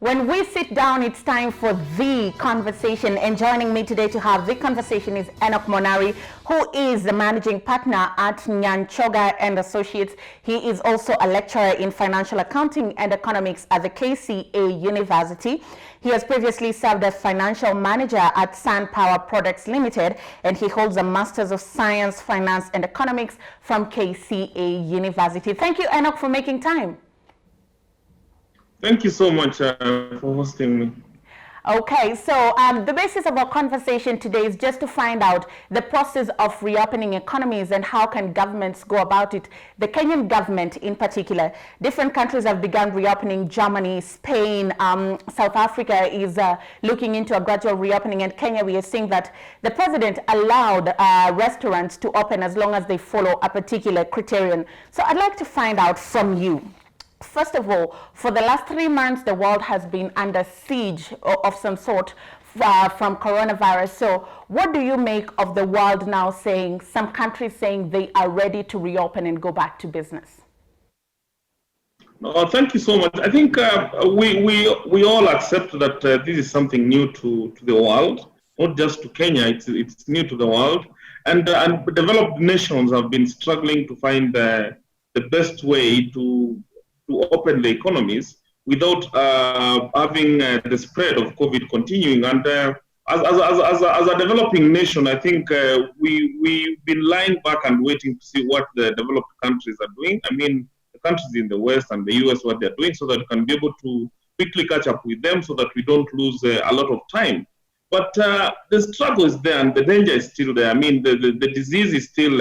When we sit down, it's time for the conversation. And joining me today to have the conversation is Enock Monari, who is the managing partner at Nyanchoga and Associates. He is also a lecturer in financial accounting and economics at the KCA University. He has previously served as financial manager at Sun Power Products Limited, and he holds a Master's of Science, Finance and Economics from KCA University. Thank you, Enock, for making time. Thank you so much for hosting me. Okay, so the basis of our conversation today is just to find out the process of reopening economies and how can governments go about it. The Kenyan government in particular, different countries have begun reopening. Germany, Spain, South Africa is looking into a gradual reopening, and Kenya, we are seeing that the president allowed restaurants to open as long as they follow a particular criterion. So I'd like to find out from you. First of all, for the last 3 months, the world has been under siege of some sort from coronavirus. So what do you make of the world now saying, some countries saying they are ready to reopen and go back to business? Thank you so much. I think we all accept that this is something new to the world, not just to Kenya, it's new to the world. And developed nations have been struggling to find the best way to open the economies without having the spread of COVID continuing. And as a developing nation, I think we've been lying back and waiting to see what the developed countries are doing. I mean, the countries in the West and the US, what they're doing, so that we can be able to quickly catch up with them so that we don't lose a lot of time. But the struggle is there and the danger is still there. I mean, the disease is still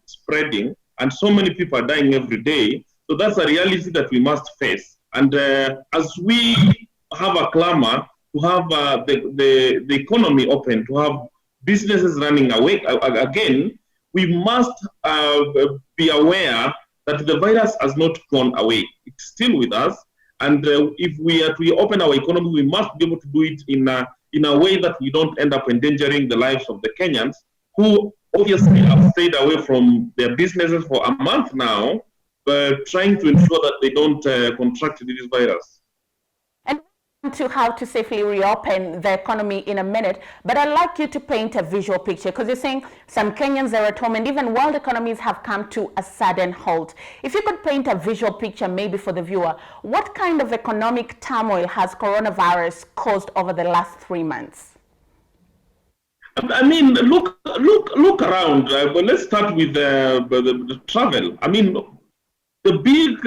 spreading and so many people are dying every day. So that's a reality that we must face. And as we have a clamor to have the economy open, to have businesses running again, we must be aware that the virus has not gone away. It's still with us. And if we are to open our economy, we must be able to do it in a way that we don't end up endangering the lives of the Kenyans, who obviously have stayed away from their businesses for a month now, trying to ensure that they don't contract this virus. And to how to safely reopen the economy in a minute, but I'd like you to paint a visual picture, because you're saying some Kenyans are at home and even world economies have come to a sudden halt. If you could paint a visual picture maybe for the viewer, what kind of economic turmoil has coronavirus caused over the last 3 months? I mean, look around. But let's start with the travel. I mean, the big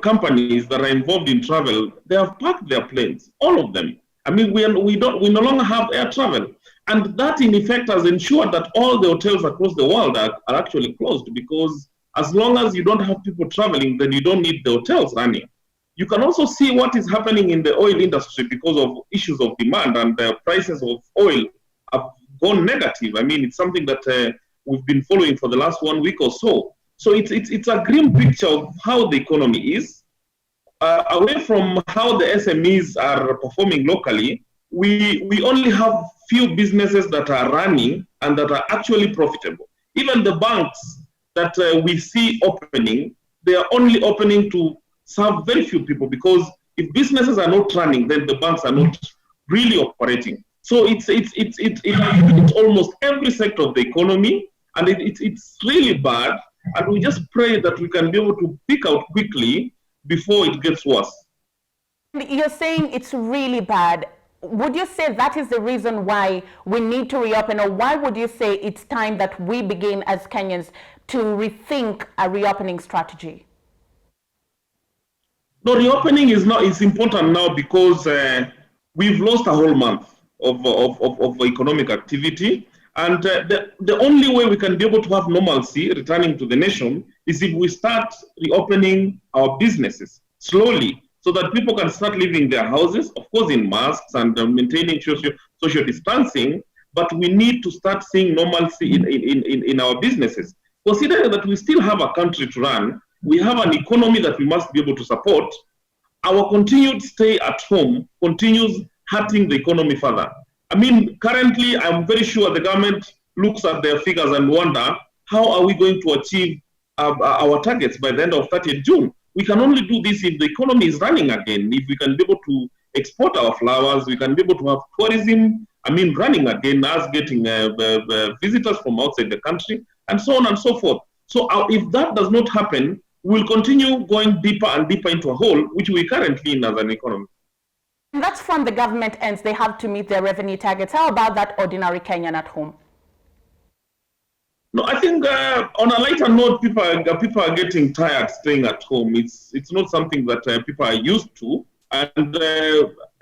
companies that are involved in travel, they have parked their planes, all of them. I mean, we no longer have air travel. And that, in effect, has ensured that all the hotels across the world are actually closed, because as long as you don't have people traveling, then you don't need the hotels running. You can also see what is happening in the oil industry because of issues of demand, and the prices of oil have gone negative. I mean, it's something that we've been following for the last 1 week or so. So it's a grim picture of how the economy is. Away from how the SMEs are performing locally, we only have few businesses that are running and that are actually profitable. Even the banks that we see opening, they are only opening to serve very few people, because if businesses are not running, then the banks are not really operating. So it's almost every sector of the economy, and it's really bad. And we just pray that we can be able to pick out quickly before it gets worse. You're saying it's really bad. Would you say that is the reason why we need to reopen, or why would you say it's time that we begin as Kenyans to rethink a reopening strategy? No, reopening is important now because we've lost a whole month of economic activity. And the only way we can be able to have normalcy returning to the nation is if we start reopening our businesses slowly, so that people can start leaving their houses, of course in masks and maintaining social distancing, but we need to start seeing normalcy in our businesses. Considering that we still have a country to run, we have an economy that we must be able to support, our continued stay at home continues hurting the economy further. I mean, currently, I'm very sure the government looks at their figures and wonder, how are we going to achieve our targets by the end of 30th June? We can only do this if the economy is running again, if we can be able to export our flowers, we can be able to have tourism, running again, us getting visitors from outside the country, and so on and so forth. So if that does not happen, we'll continue going deeper and deeper into a hole, which we're currently in as an economy. And that's from the government ends. They have to meet their revenue targets. How about that ordinary Kenyan at home? No, I think on a lighter note, people are getting tired staying at home. It's not something that people are used to, and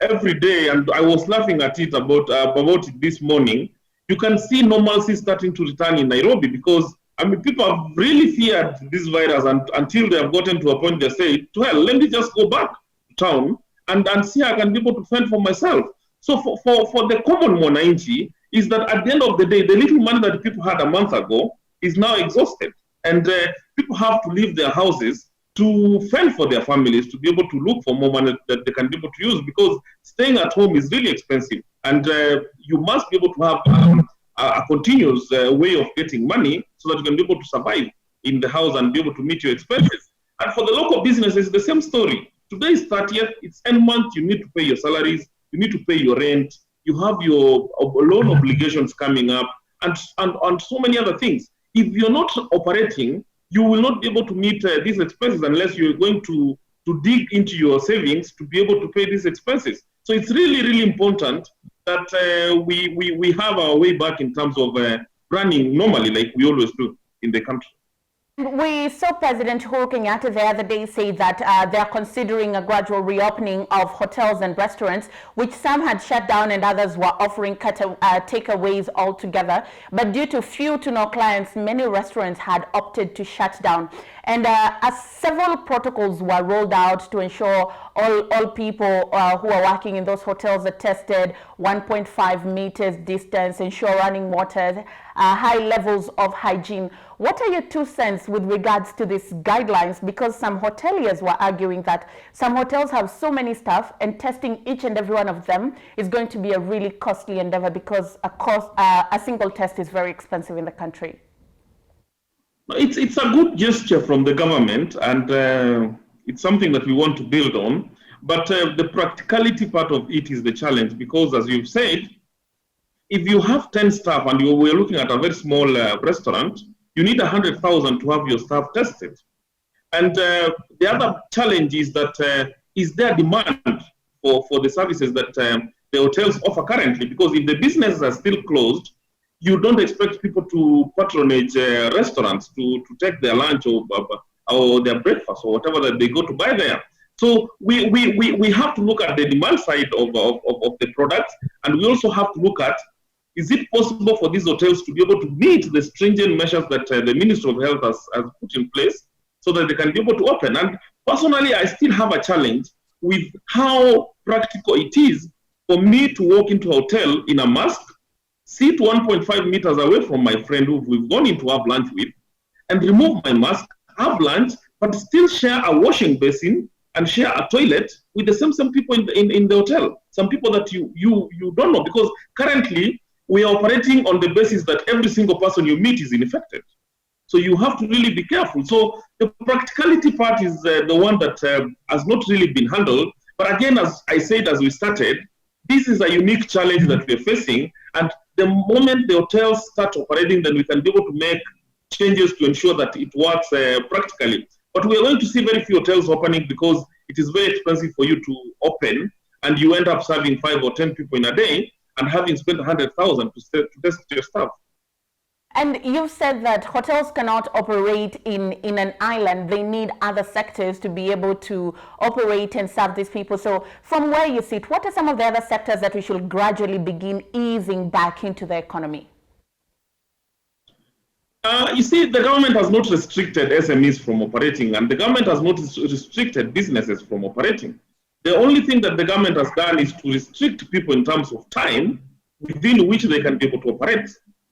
every day. And I was laughing at it about it this morning. You can see normalcy starting to return in Nairobi because people have really feared this virus, and until they have gotten to a point they say, "Well, let me just go back to town and see I can be able to fend for myself." So for the common mwananchi, is that at the end of the day, the little money that people had a month ago is now exhausted. And people have to leave their houses to fend for their families, to be able to look for more money that they can be able to use, because staying at home is really expensive. And you must be able to have a continuous way of getting money so that you can be able to survive in the house and be able to meet your expenses. And for the local businesses, the same story. Today is 30th, it's end month, you need to pay your salaries, you need to pay your rent, you have your loan obligations coming up, and so many other things. If you're not operating, you will not be able to meet these expenses unless you're going to dig into your savings to be able to pay these expenses. So it's really, really important that we have our way back in terms of running normally like we always do in the country. We saw President Uhuru Kenyatta the other day say that they are considering a gradual reopening of hotels and restaurants, which some had shut down and others were offering takeaways altogether. But due to few to no clients, many restaurants had opted to shut down. And as several protocols were rolled out to ensure all people who are working in those hotels are tested, 1.5 meters distance, ensure running water, high levels of hygiene. What are your 2 cents with regards to these guidelines? Because some hoteliers were arguing that some hotels have so many staff and testing each and every one of them is going to be a really costly endeavor because a single test is very expensive in the country. It's a good gesture from the government, and it's something that we want to build on. But the practicality part of it is the challenge, because as you've said, if you have 10 staff and we're looking at a very small restaurant, you need 100,000 to have your staff tested. And the other challenge is that is there demand for the services that the hotels offer currently? Because if the businesses are still closed, you don't expect people to patronage restaurants to take their lunch or their breakfast or whatever that they go to buy there. So we have to look at the demand side of the products, and we also have to look at, is it possible for these hotels to be able to meet the stringent measures that the Ministry of Health has put in place so that they can be able to open? And personally, I still have a challenge with how practical it is for me to walk into a hotel in a mask, sit 1.5 meters away from my friend who we've gone in to have lunch with, and remove my mask, have lunch, but still share a washing basin and share a toilet with the same people in the hotel. Some people that you don't know, because currently we are operating on the basis that every single person you meet is infected. So you have to really be careful. So the practicality part is the one that has not really been handled. But again, as I said, as we started, this is a unique challenge that we're facing. And the moment the hotels start operating, then we can be able to make changes to ensure that it works practically. But we are going to see very few hotels opening because it is very expensive for you to open, and you end up serving 5 or 10 people in a day and having spent 100,000 to test your staff. And you've said that hotels cannot operate in an island. They need other sectors to be able to operate and serve these people. So from where you sit, what are some of the other sectors that we should gradually begin easing back into the economy? You see, the government has not restricted SMEs from operating, and the government has not restricted businesses from operating. The only thing that the government has done is to restrict people in terms of time within which they can be able to operate.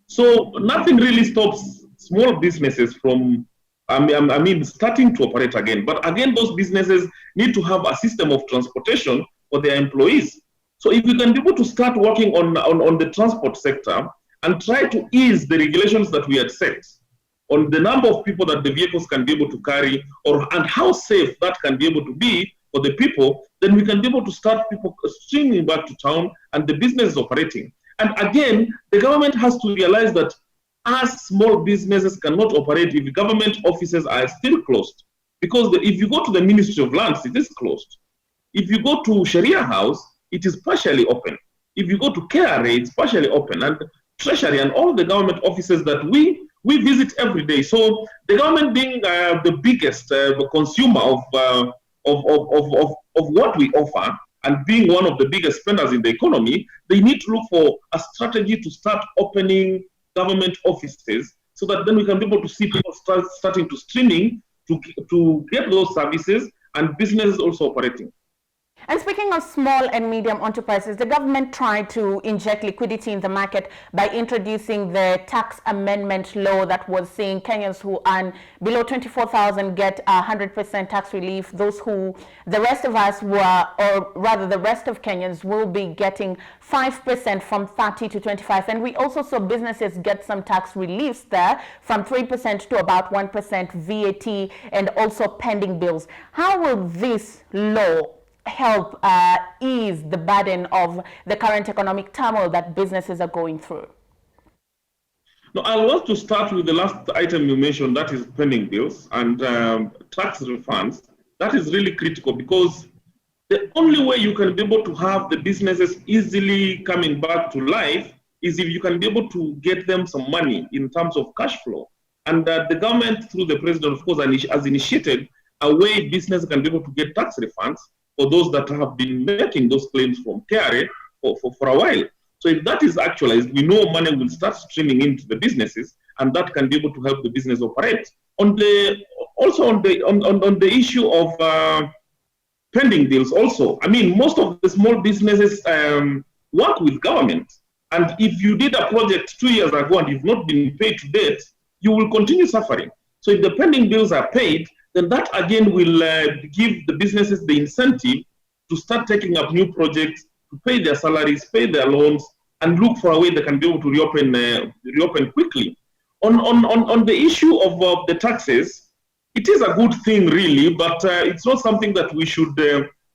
So nothing really stops small businesses from, starting to operate again. But again, those businesses need to have a system of transportation for their employees. So if you can be able to start working on the transport sector and try to ease the regulations that we had set on the number of people that the vehicles can be able to carry, and how safe that can be able to be, for the people, then we can be able to start people streaming back to town and the business is operating. And again, the government has to realize that as small businesses cannot operate if government offices are still closed. Because if you go to the Ministry of Lands, it is closed. If you go to Sharia House, it is partially open. If you go to KRA, it's partially open. And Treasury and all the government offices that we visit every day. So the government being the biggest consumer of what we offer and being one of the biggest spenders in the economy, they need to look for a strategy to start opening government offices so that then we can be able to see people starting to streaming to get those services and businesses also operating. And speaking of small and medium enterprises, the government tried to inject liquidity in the market by introducing the tax amendment law that was saying Kenyans who earn below 24,000 get 100% tax relief. Those who, the rest of us were, or rather the rest of Kenyans will be getting 5% from 30 to 25. And we also saw businesses get some tax reliefs there from 3% to about 1% VAT and also pending bills. How will this law help ease the burden of the current economic turmoil that businesses are going through? No, I want to start with the last item you mentioned, that is pending bills and tax refunds. That is really critical because the only way you can be able to have the businesses easily coming back to life is if you can be able to get them some money in terms of cash flow. And the government, through the president, of course, has initiated a way business can be able to get tax refunds for those that have been making those claims from KRA for a while. So if that is actualized, we know money will start streaming into the businesses, and that can be able to help the business operate. On the issue of pending bills, also, I mean, most of the small businesses work with government, and if you did a project 2 years ago and you've not been paid to date, you will continue suffering. So if the pending bills are paid, then that again will give the businesses the incentive to start taking up new projects, to pay their salaries, pay their loans, and look for a way they can be able to reopen quickly. On the issue of the taxes, it is a good thing really, but it's not something that we should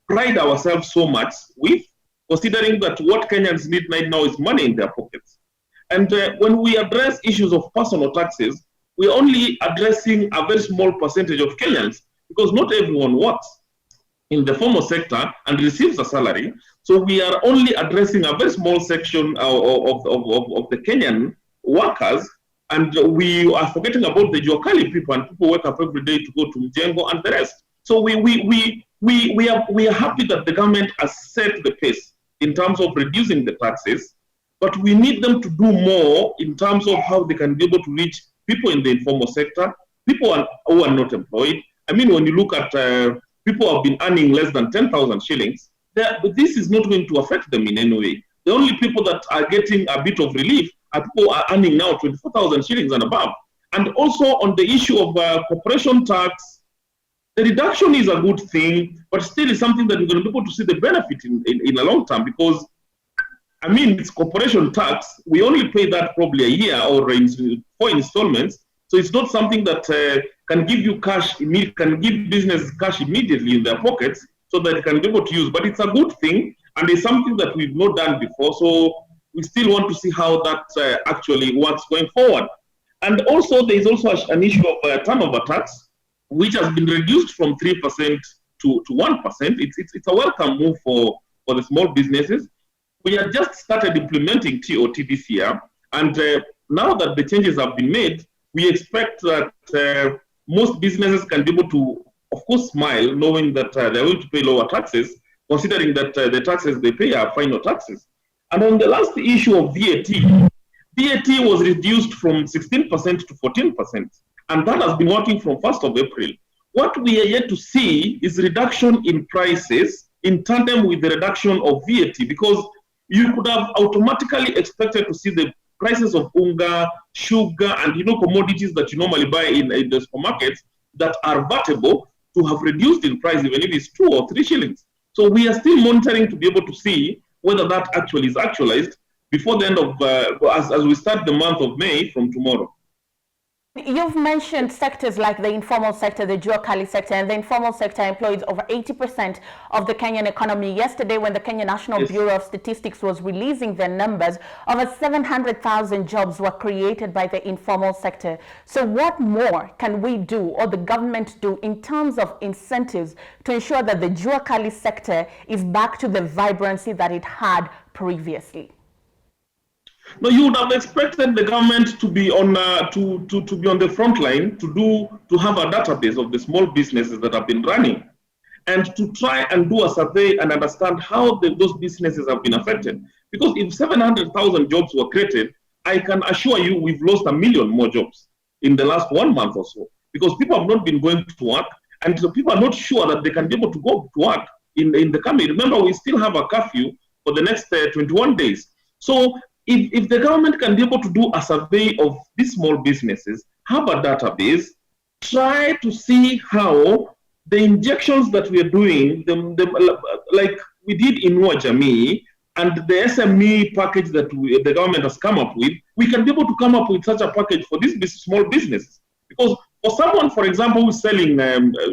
pride ourselves so much with, considering that what Kenyans need right now is money in their pockets. And when we address issues of personal taxes, we're only addressing a very small percentage of Kenyans because not everyone works in the formal sector and receives a salary. So we are only addressing a very small section of the Kenyan workers, and we are forgetting about the Juakali people, and people wake up every day to go to Mjengo and the rest. So we are happy that the government has set the pace in terms of reducing the taxes, but we need them to do more in terms of how they can be able to reach people in the informal sector, people who are not employed. I mean, when you look at people who have been earning less than 10,000 shillings, this is not going to affect them in any way. The only people that are getting a bit of relief are people who are earning now 24,000 shillings and above. And also on the issue of corporation tax, the reduction is a good thing, but still is something that we're going to be able to see the benefit in a long term because, I mean, it's corporation tax. We only pay that probably a year or in 4 installments. So it's not something that can give you cash, can give business cash immediately in their pockets so that they can be able to use. But it's a good thing, and it's something that we've not done before. So we still want to see how that actually works going forward. And also, there is also an issue of turnover tax, which has been reduced from 3% to 1%. It's a welcome move for the small businesses. We have just started implementing TOT this year, and now that the changes have been made, we expect that most businesses can be able to, of course, smile, knowing that they're going to pay lower taxes, considering that the taxes they pay are final taxes. And on the last issue of VAT, VAT was reduced from 16% to 14%, and that has been working from 1st of April. What we are yet to see is reduction in prices in tandem with the reduction of VAT, because you could have automatically expected to see the prices of unga, sugar, and commodities that you normally buy in the supermarkets that are vatable to have reduced in price, even if it's 2 or 3 shillings. So we are still monitoring to be able to see whether that actually is actualized before the end of, as we start the month of May from tomorrow. you've mentioned sectors like the informal sector, the jua kali sector, and the informal sector employs over 80% of the Kenyan economy. Yesterday, when the Kenya National Bureau of Statistics was releasing their numbers, over 700,000 jobs were created by the informal sector. So what more can we do, or the government do, in terms of incentives to ensure that the jua kali sector is back to the vibrancy that it had previously? No, you would have expected the government to be on to be on the front line to have a database of the small businesses that have been running, and to try and do a survey and understand how those businesses have been affected. Because if 700,000 jobs were created, I can assure you we've lost 1 million more jobs in the last 1 month or so, because people have not been going to work, and so people are not sure that they can be able to go to work in the coming. Remember, we still have a curfew for the next 21 days. So if the government can be able to do a survey of these small businesses, have a database, try to see how the injections that we are doing, like we did in Jamii, and the SME package that the government has come up with, we can be able to come up with such a package for these small businesses. Because for someone, for example, who's selling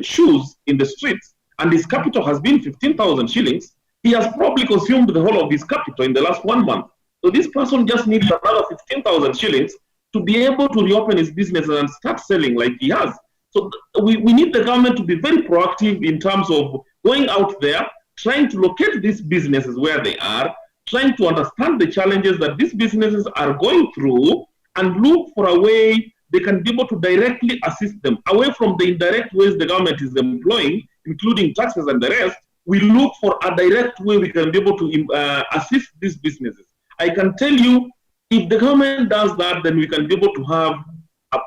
shoes in the streets, and his capital has been 15,000 shillings, he has probably consumed the whole of his capital in the last 1 month. So this person just needs another 15,000 shillings to be able to reopen his business and start selling like he has. So we need the government to be very proactive in terms of going out there, trying to locate these businesses where they are, trying to understand the challenges that these businesses are going through, and look for a way they can be able to directly assist them. Away from the indirect ways the government is employing, including taxes and the rest, we look for a direct way we can be able to assist these businesses. I can tell you, if the government does that, then we can be able to have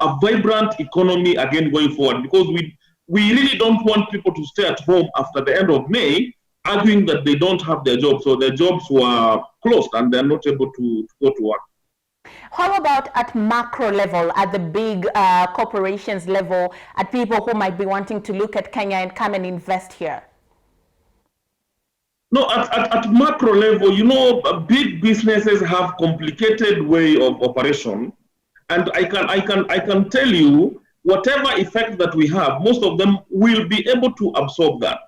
a vibrant economy again going forward, because we really don't want people to stay at home after the end of May arguing that they don't have their jobs, or their jobs were closed and they're not able to go to work. How about at macro level, at the big corporations level, at people who might be wanting to look at Kenya and come and invest here? No, at macro level, you know, big businesses have complicated way of operation, and I can tell you, whatever effect that we have, most of them will be able to absorb that.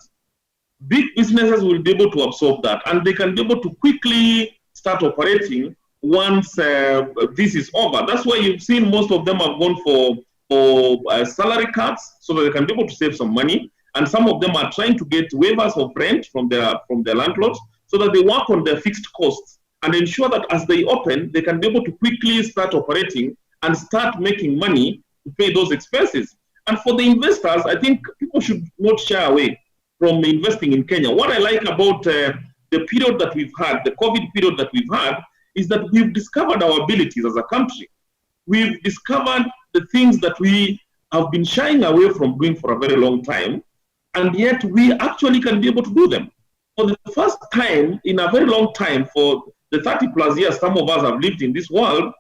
Big businesses will be able to absorb that, and they can be able to quickly start operating once this is over. That's why you've seen most of them have gone for salary cuts, so that they can be able to save some money. And some of them are trying to get waivers of rent from their landlords, so that they work on their fixed costs and ensure that as they open, they can be able to quickly start operating and start making money to pay those expenses. And for the investors, I think people should not shy away from investing in Kenya. What I like about the period that we've had, the COVID period that we've had, is that we've discovered our abilities as a country. We've discovered the things that we have been shying away from doing for a very long time, and yet we actually can be able to do them. For the first time in a very long time, for the 30 plus years some of us have lived in this world,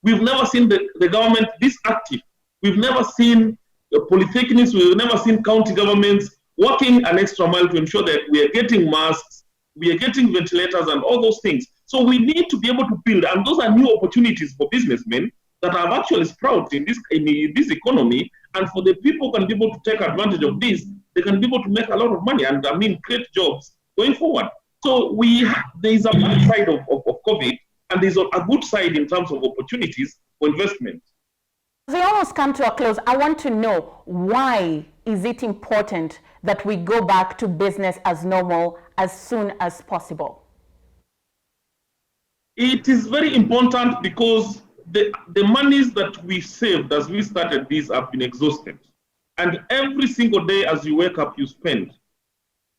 we've never seen the government this active. We've never seen polytechnics, we've never seen county governments working an extra mile to ensure that we are getting masks, we are getting ventilators and all those things. So we need to be able to build, and those are new opportunities for businessmen that have actually sprouted in this economy, and for the people who can be able to take advantage of this, they can be able to make a lot of money and create jobs going forward. So there is a bad side of COVID, and there's a good side in terms of opportunities for investment. As we almost come to a close, I want to know, why is it important that we go back to business as normal as soon as possible? It is very important because the monies that we saved as we started this have been exhausted. And every single day as you wake up, you spend.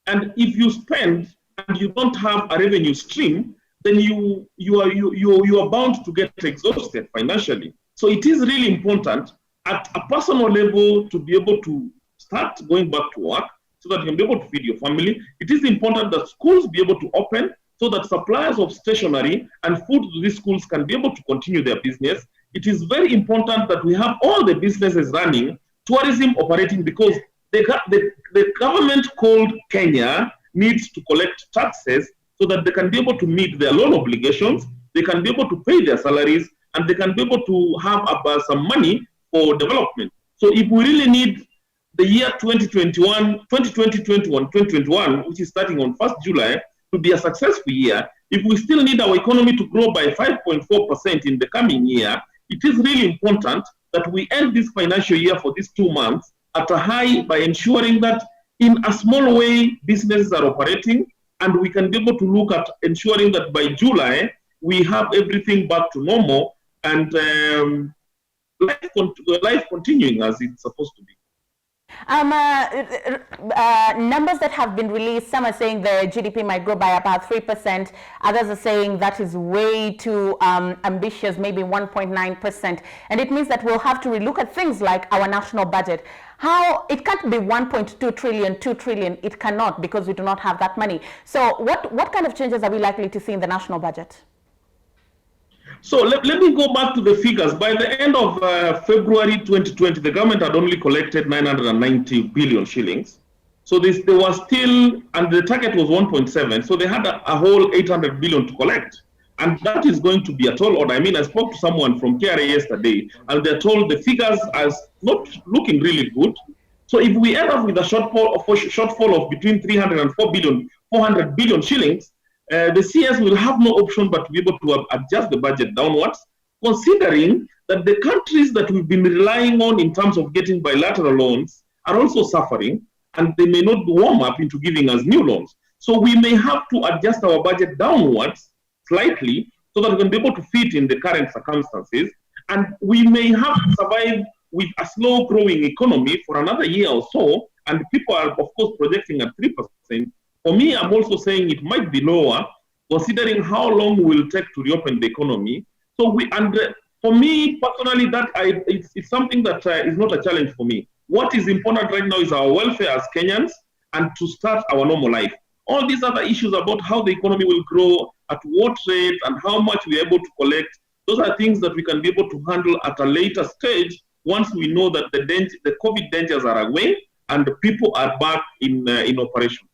And if you spend and you don't have a revenue stream, then you are bound to get exhausted financially. So it is really important at a personal level to be able to start going back to work so that you can be able to feed your family. It is important that schools be able to open so that suppliers of stationery and food to these schools can be able to continue their business. It is very important that we have all the businesses running, tourism operating, because the government called Kenya needs to collect taxes so that they can be able to meet their loan obligations, they can be able to pay their salaries, and they can be able to have some money for development. So if we really need the year 2021, 2021, which is starting on 1st July, to be a successful year, if we still need our economy to grow by 5.4% in the coming year, it is really important that we end this financial year for these 2 months at a high by ensuring that in a small way businesses are operating, and we can be able to look at ensuring that by July we have everything back to normal and life continuing as it's supposed to be. Numbers that have been released, some are saying the GDP might grow by about 3%. Others are saying that is way too ambitious, maybe 1.9%. And it means that we'll have to relook at things like our national budget. How it can't be 1.2 trillion, 2 trillion. It cannot, because we do not have that money. So what kind of changes are we likely to see in the national budget? So let me go back to the figures. By the end of February 2020, the government had only collected 990 billion shillings. So there was still, and the target was 1.7. So they had a whole 800 billion to collect. And that is going to be a tall order. I mean, I spoke to someone from KRA yesterday, and they're told the figures are not looking really good. So if we end up with a shortfall of between 300 and 400 billion shillings, the CS will have no option but to be able to adjust the budget downwards, considering that the countries that we've been relying on in terms of getting bilateral loans are also suffering, and they may not warm up into giving us new loans. So we may have to adjust our budget downwards slightly so that we can be able to fit in the current circumstances, and we may have to survive with a slow growing economy for another year or so, and people are of course projecting at 3%. For me, I'm also saying it might be lower, considering how long we will take to reopen the economy. So for me personally, it's something that is not a challenge for me. What is important right now is our welfare as Kenyans and to start our normal life. All these other issues about how the economy will grow, at what rate, and how much we are able to collect, those are things that we can be able to handle at a later stage once we know that the COVID dangers are away and the people are back in operation.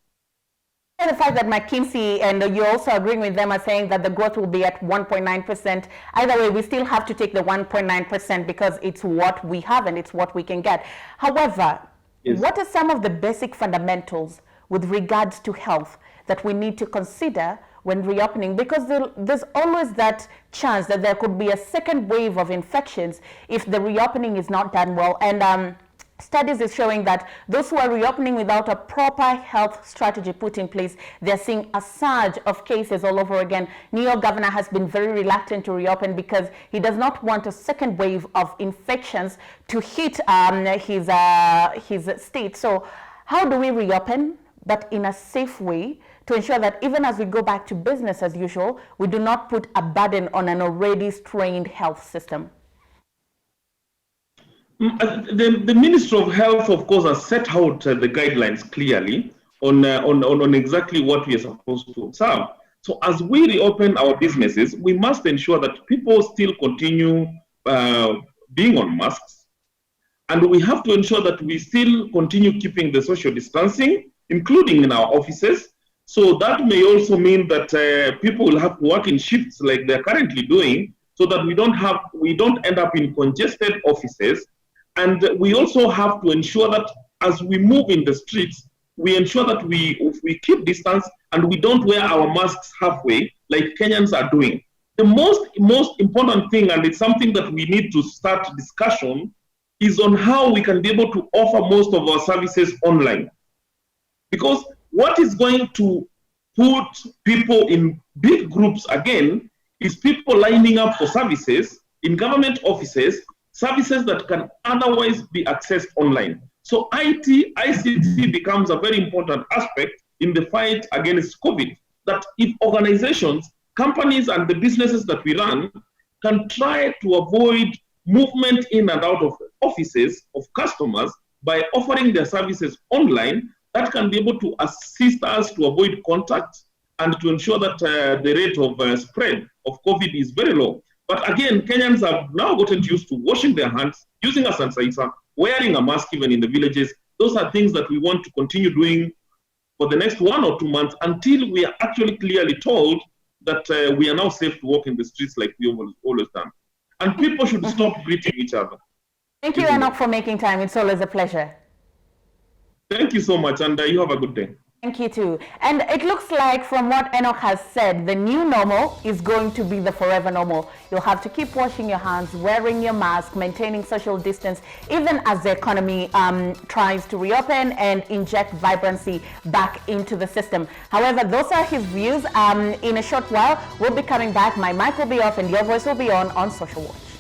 The fact that McKinsey, and you're also agreeing with them, are saying that the growth will be at 1.9%. Either way, we still have to take the 1.9% because it's what we have and it's what we can get. However, yes, what are some of the basic fundamentals with regards to health that we need to consider when reopening? Because there's always that chance that there could be a second wave of infections if the reopening is not done well. And studies is showing that those who are reopening without a proper health strategy put in place, they're seeing a surge of cases all over again. New York governor has been very reluctant to reopen because he does not want a second wave of infections to hit his state. So how do we reopen, but in a safe way, to ensure that even as we go back to business as usual, we do not put a burden on an already strained health system? The Minister of Health, of course, has set out the guidelines clearly on exactly what we are supposed to observe. So as we reopen our businesses, we must ensure that people still continue being on masks, and we have to ensure that we still continue keeping the social distancing, including in our offices. So that may also mean that people will have to work in shifts like they're currently doing, so that we don't end up in congested offices. And we also have to ensure that as we move in the streets, we ensure that we keep distance and we don't wear our masks halfway like Kenyans are doing. The most important thing, and it's something that we need to start discussion, is on how we can be able to offer most of our services online. Because what is going to put people in big groups again is people lining up for services in government offices, services that can otherwise be accessed online. So ICT becomes a very important aspect in the fight against COVID, that if organizations, companies, and the businesses that we run can try to avoid movement in and out of offices of customers by offering their services online, that can be able to assist us to avoid contact and to ensure that the rate of spread of COVID is very low. But again, Kenyans have now gotten used to washing their hands, using a sanitizer, wearing a mask even in the villages. Those are things that we want to continue doing for the next 1 or 2 months until we are actually clearly told that we are now safe to walk in the streets like we have always done. And people should stop greeting each other. Thank you, Enock, for making time. It's always a pleasure. Thank you so much, and you have a good day. Thank you too. And it looks like from what Enock has said, the new normal is going to be the forever normal. You'll have to keep washing your hands, wearing your mask, maintaining social distance, even as the economy tries to reopen and inject vibrancy back into the system. However, those are his views. In a short while, we'll be coming back. My mic will be off and your voice will be on Social Watch.